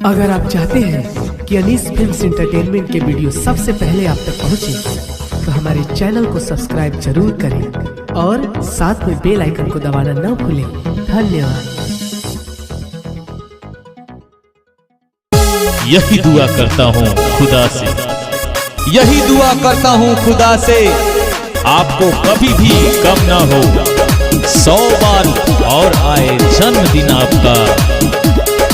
अगर आप चाहते हैं कि अनीस फिल्म्स एंटरटेनमेंट के वीडियो सबसे पहले आप तक पहुंचे, तो हमारे चैनल को सब्सक्राइब जरूर करें और साथ में बेल आइकन को दबाना न भूलें। धन्यवाद। यही दुआ करता हूँ खुदा से, यही दुआ करता हूँ खुदा से, आपको कभी भी कम ना हो, 100 बार और आए जन्मदिन आपका,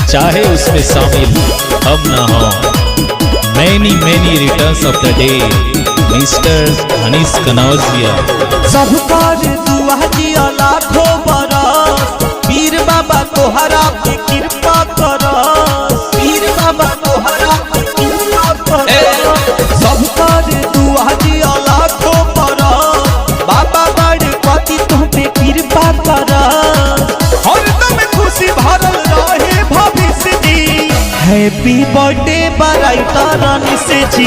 चाहे उसमें शामिल हम ना हो। Many returns of the day, mister Anees Kanaujia. सब पर दुआ जिया लाखों बरस, पीर बाबा तोहरा पे कृपा करस, पीर बाबा तोहरा पे कृपा करस। सब पर दुआ जिया लाखों बरस, बाबा बड़ पति तुम पे कृपा करस। हरदम खुशी भरल रहे भविष्य जी। हैप्पी बर्थडे बराइटर अनीस जी,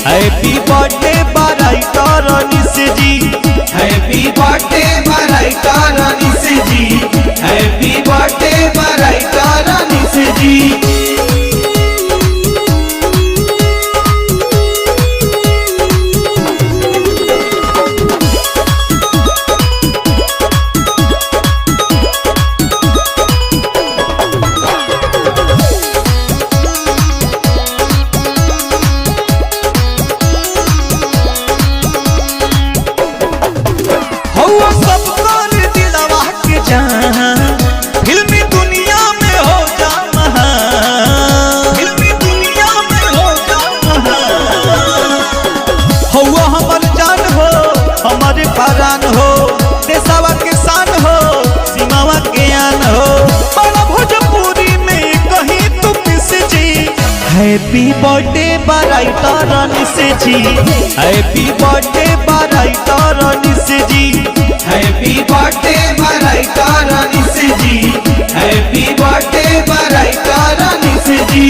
हैप्पी बर्थडे बराइटर अनीस जी, हैप्पी बर्थडे बराइटर अनीस जी, हैप्पी बर्थडे बराइटर अनीस जी। फिल्मी दुनिया में हो जा महान, फिल्मी दुनिया में हो जा महान। हौवा हमर जान हो, हमारे परान हो, देशवा के शान हो, सीमावा के आन हो। बड़ा भोजपुरी में कहीं तुम मिस जी। हैप्पी बर्थडे बराइटर अनीस जी, हैप्पी बर्थडे बराइटर अनीस जी, हैप्पी बर्थडे बराइटर अनीस जी, हैप्पी बर्थडे बराइटर अनीस जी।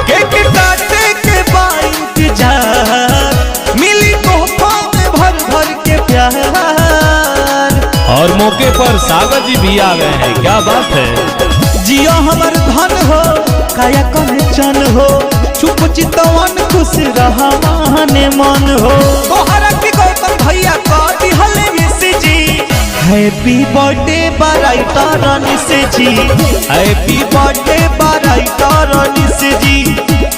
केक काटे के बाइंत जा, मिली तोहफा में भर भर के प्यार। और मौके पर सागर जी भी आ गए हैं, क्या बात है। जिया हमर धन हो, काया कंचन हो, चुप चितवन खुश रहा माने मन हो। तोहरा के गौतम भैया का दिहले मिस जी। हैप्पी बर्थडे बराइटर अनीस जी, हैप्पी बर्थडे बराइटर अनीस जी,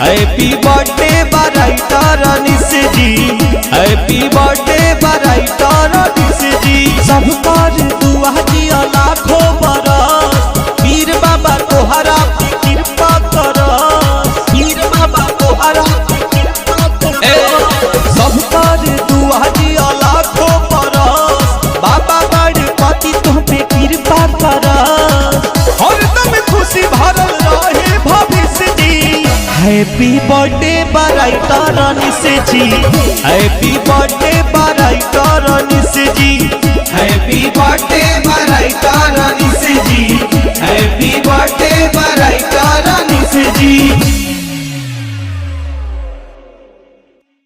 हैप्पी बर्थडे बराइटर अनीस जी, हैप्पी बर्थडे बराइटर अनीस जी। सब पर दुआ जिया लाखों बरस, पीर बाबा तोहरा पे कृपा करस, पीर बाबा तोहरा पे कृपा करस। सब पर दुआ जिया लाखों बरस, बाबा बड़ पति तुम पे कृपा करस। हरदम खुशी भरल रहे भविष्य जी। हैप्पी बर्थडे बराइटर अनीस जी, हैप्पी बर्थडे बराइटर